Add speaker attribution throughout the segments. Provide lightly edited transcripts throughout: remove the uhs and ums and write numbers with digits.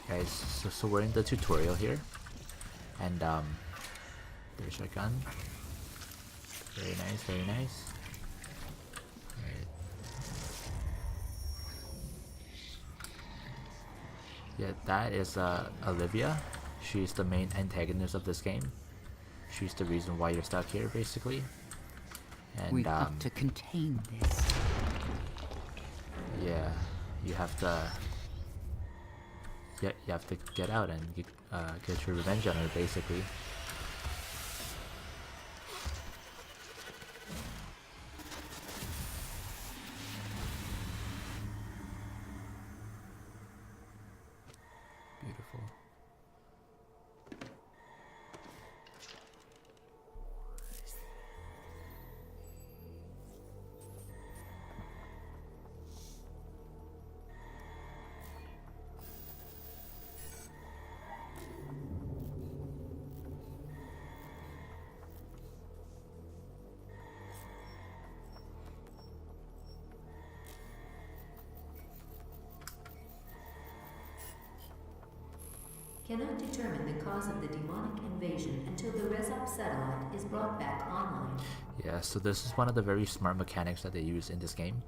Speaker 1: Alright guys, so we're in the tutorial here. And there's our gun. Very nice, very nice. Alright. Yeah, that is Olivia. She's the main antagonist of this game. She's the reason why you're stuck here, basically. And
Speaker 2: We've got to contain this.
Speaker 1: yeah, you have to. Yeah, you have to get out and get your revenge on her, basically. Beautiful.
Speaker 3: Cannot determine the cause of the demonic invasion until the Rezop satellite is brought back online.
Speaker 1: Yeah, so this is one of the very smart mechanics that they use in this game.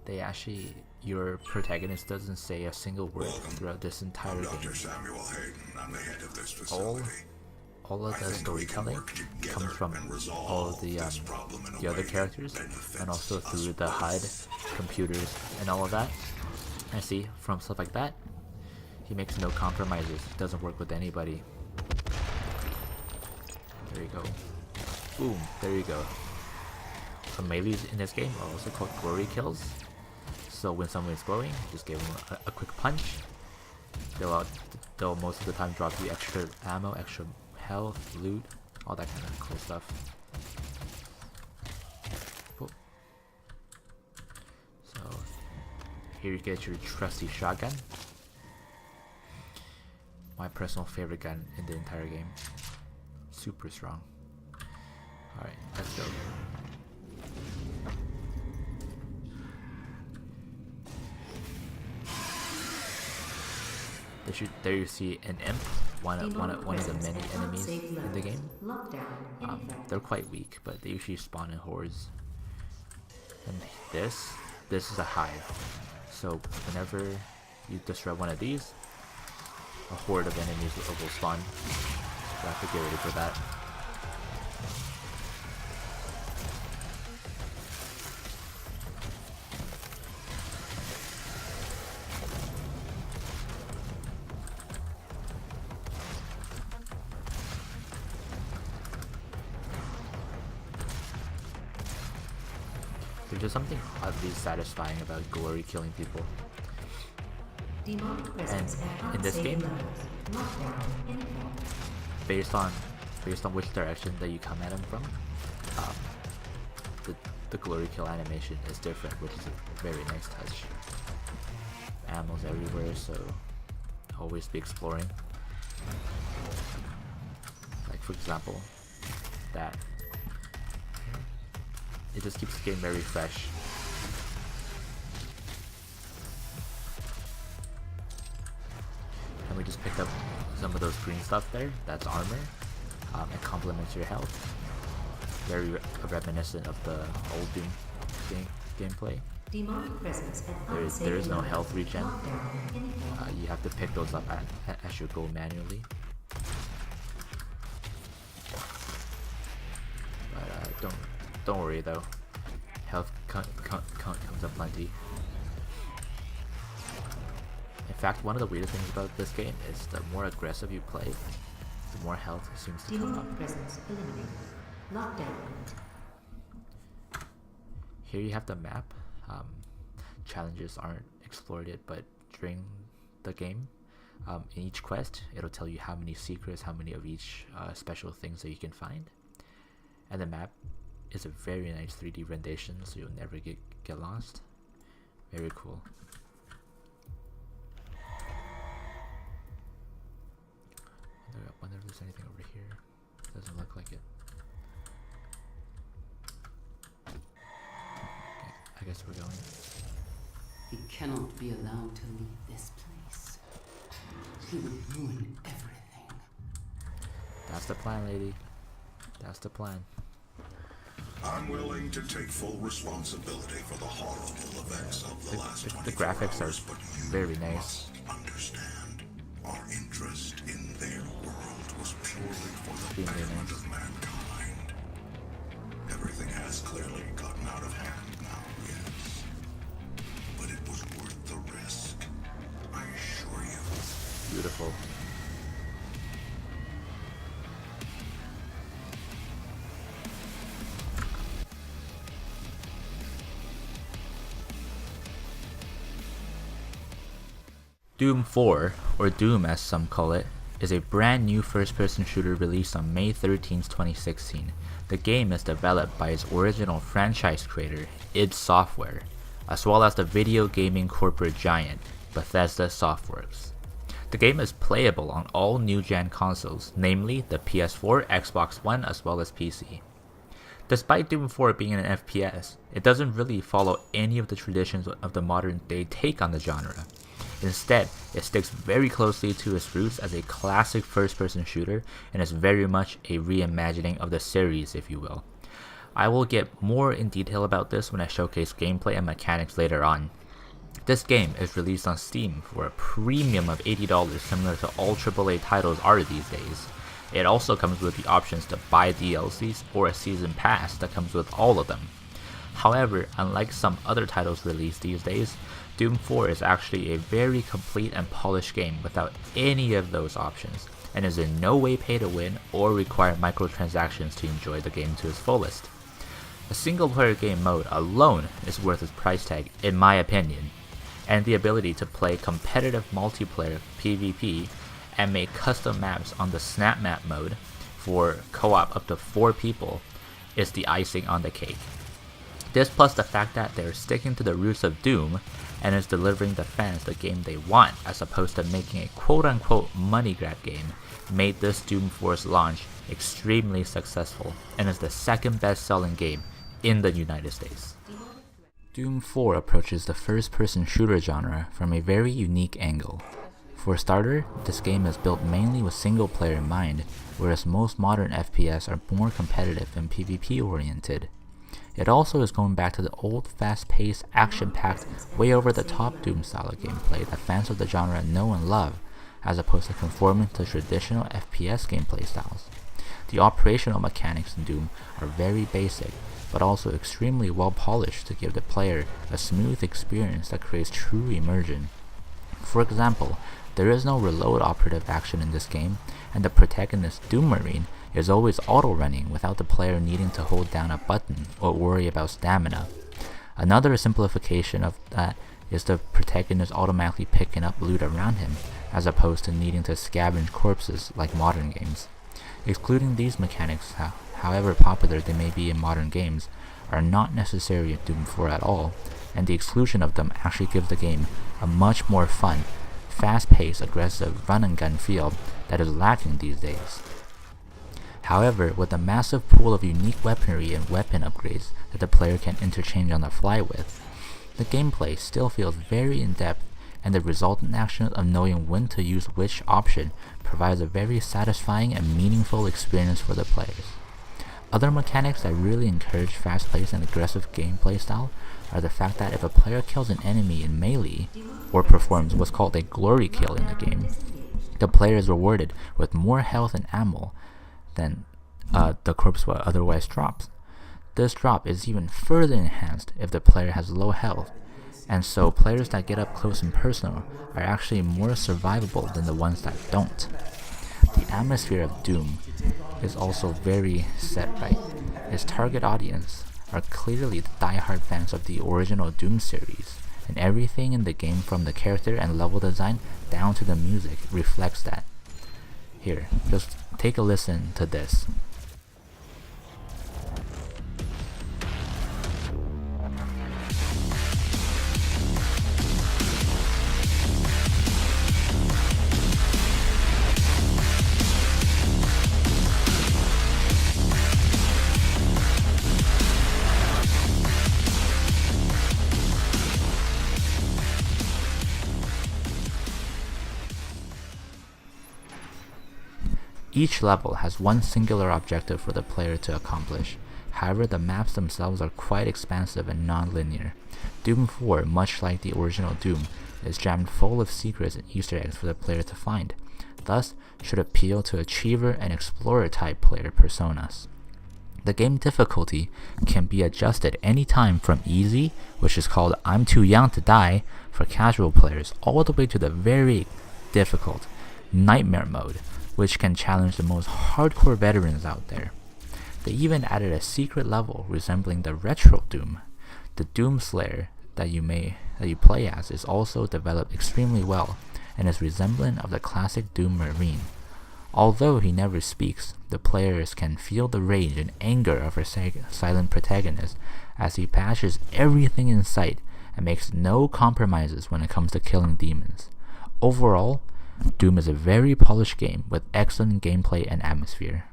Speaker 1: They actually, your protagonist doesn't say a single word throughout this entire game.
Speaker 4: Dr. Samuel Hayden. I'm the head of this facility.
Speaker 1: All of the storytelling comes from all of the other characters, and also through the HUD, computers, and all of that. I see, from stuff like that, he makes no compromises. He doesn't work with anybody. There you go. Boom, there you go. So melees in this game are also called glory kills. So when someone is glowing, just give them a quick punch. They'll most of the time drop you extra ammo, extra health, loot, all that kind of cool stuff. Cool. So here you get your trusty shotgun. My personal favorite gun in the entire game. Super strong. Alright, let's go. There you see an imp, one of the many enemies in the game. They're quite weak, but they usually spawn in hordes. And this is a hive. So whenever you destroy one of these, a horde of enemies will spawn. So I have to get ready for that. There's just something oddly satisfying about glory killing people. And in this game, based on which direction that you come at him from, the glory kill animation is different, which is a very nice touch. Ammo's everywhere, so always be exploring. Like for example, that. It just keeps the game very fresh. And we just picked up some of those green stuff there. That's armor. It complements your health. Very reminiscent of the old Doom gameplay. There is no health regen. You have to pick those up as you go manually. But don't worry though. Health comes up plenty. In fact, one of the weirdest things about this game is the more aggressive you play, the more health seems to come up.
Speaker 3: Presence eliminated. Lockdown.
Speaker 1: Here you have the map. Challenges aren't explored yet, but during the game, in each quest, it'll tell you how many secrets, how many of each special things that you can find. And the map is a very nice 3D rendition, so you'll never get lost. Very cool. I wonder if there's anything over here. Doesn't look like it. Okay, I guess we're going.
Speaker 2: He cannot be allowed to leave this place. He would ruin everything.
Speaker 1: That's the plan, lady. That's the plan.
Speaker 4: I'm willing to take full responsibility for the horrible events of the last
Speaker 1: The
Speaker 4: 24
Speaker 1: graphics
Speaker 4: hours,
Speaker 1: are
Speaker 4: but you
Speaker 1: very nice.
Speaker 4: must understand. Our interest in their world was purely for the
Speaker 1: Extremely
Speaker 4: betterment
Speaker 1: nice.
Speaker 4: of mankind. Everything has clearly gotten out of hand now, yes. But it was worth the risk, I assure you.
Speaker 1: Beautiful. Doom 4, or Doom as some call it, is a brand new first-person shooter released on May 13, 2016. The game is developed by its original franchise creator, id Software, as well as the video gaming corporate giant, Bethesda Softworks. The game is playable on all new-gen consoles, namely the PS4, Xbox One, as well as PC. Despite Doom 4 being an FPS, it doesn't really follow any of the traditions of the modern-day take on the genre. Instead, it sticks very closely to its roots as a classic first-person shooter and is very much a reimagining of the series, if you will. I will get more in detail about this when I showcase gameplay and mechanics later on. This game is released on Steam for a premium of $80, similar to all AAA titles are these days. It also comes with the options to buy DLCs or a season pass that comes with all of them. However, unlike some other titles released these days, Doom 4 is actually a very complete and polished game without any of those options, and is in no way pay to win or require microtransactions to enjoy the game to its fullest. A single player game mode alone is worth its price tag in my opinion, and the ability to play competitive multiplayer PvP and make custom maps on the Snap Map mode for co-op up to 4 people is the icing on the cake. This plus the fact that they're sticking to the roots of Doom and is delivering the fans the game they want as opposed to making a quote-unquote money grab game made this Doom 4's launch extremely successful and is the second best-selling game in the United States. Doom 4 approaches the first-person shooter genre from a very unique angle. For a starter, this game is built mainly with single player in mind, whereas most modern FPS are more competitive and PvP oriented. It also is going back to the old, fast-paced, action-packed, way-over-the-top Doom style of gameplay that fans of the genre know and love, as opposed to conforming to traditional FPS gameplay styles. The operational mechanics in Doom are very basic, but also extremely well polished to give the player a smooth experience that creates true immersion. For example, there is no reload operative action in this game, and the protagonist Doom Marine is always auto-running without the player needing to hold down a button or worry about stamina. Another simplification of that is the protagonist automatically picking up loot around him, as opposed to needing to scavenge corpses like modern games. Excluding these mechanics, however popular they may be in modern games, are not necessary in Doom 4 at all, and the exclusion of them actually gives the game a much more fun, fast-paced, aggressive run-and-gun feel that is lacking these days. However, with a massive pool of unique weaponry and weapon upgrades that the player can interchange on the fly with, the gameplay still feels very in-depth, and the resultant action of knowing when to use which option provides a very satisfying and meaningful experience for the players. Other mechanics that really encourage fast-paced and aggressive gameplay style are the fact that if a player kills an enemy in melee, or performs what's called a glory kill in the game, the player is rewarded with more health and ammo than the corpse would otherwise drops. This drop is even further enhanced if the player has low health, and so players that get up close and personal are actually more survivable than the ones that don't. The atmosphere of Doom is also very set right. Its target audience are clearly the die-hard fans of the original Doom series, and everything in the game from the character and level design down to the music reflects that. Here, just take a listen to this. Each level has one singular objective for the player to accomplish. However, the maps themselves are quite expansive and non-linear. Doom 4, much like the original Doom, is jammed full of secrets and Easter eggs for the player to find, thus should appeal to achiever and explorer type player personas. The game difficulty can be adjusted anytime from easy, which is called I'm too young to die for casual players, all the way to the very difficult Nightmare mode, which can challenge the most hardcore veterans out there. They even added a secret level resembling the retro Doom. The Doom Slayer that you play as is also developed extremely well and is resemblant of the classic Doom Marine. Although he never speaks, the players can feel the rage and anger of our silent protagonist as he bashes everything in sight and makes no compromises when it comes to killing demons. Overall, Doom is a very polished game with excellent gameplay and atmosphere.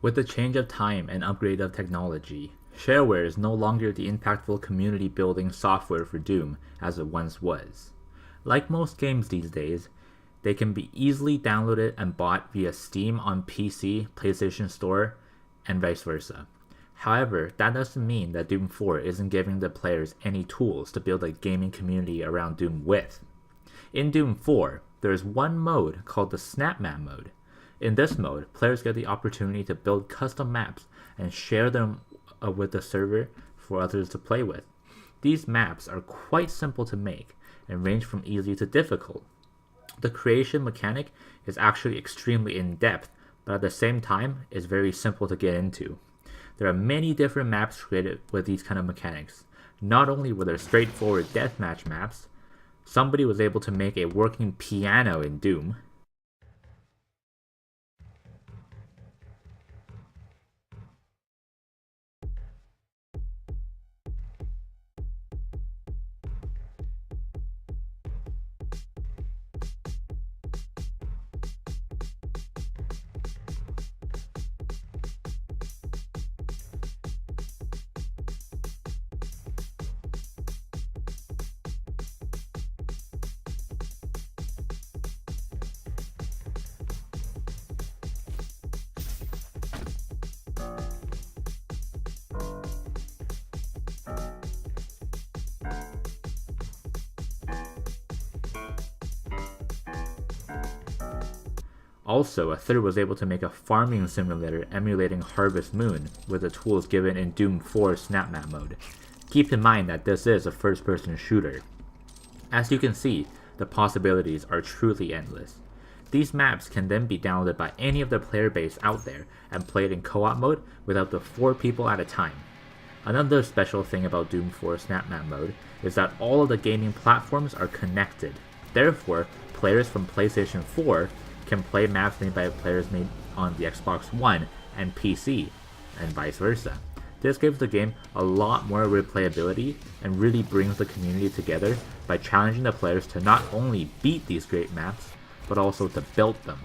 Speaker 1: With the change of time and upgrade of technology, shareware is no longer the impactful community building software for Doom as it once was. Like most games these days, they can be easily downloaded and bought via Steam on PC, PlayStation Store, and vice versa. However, that doesn't mean that Doom 4 isn't giving the players any tools to build a gaming community around Doom with. In Doom 4, there is one mode called the Snap Map mode. In this mode, players get the opportunity to build custom maps and share them with the server for others to play with. These maps are quite simple to make and range from easy to difficult. The creation mechanic is actually extremely in-depth, but at the same time is very simple to get into. There are many different maps created with these kind of mechanics. Not only were there straightforward deathmatch maps, somebody was able to make a working piano in Doom. Also, a third was able to make a farming simulator emulating Harvest Moon with the tools given in Doom 4 Snap Map mode. Keep in mind that this is a first-person shooter. As you can see, the possibilities are truly endless. These maps can then be downloaded by any of the player base out there and played in co-op mode with up to 4 people at a time. Another special thing about Doom 4 Snap Map mode is that all of the gaming platforms are connected. Therefore, players from PlayStation 4 can play maps made by players made on the Xbox One and PC, and vice versa. This gives the game a lot more replayability and really brings the community together by challenging the players to not only beat these great maps, but also to build them.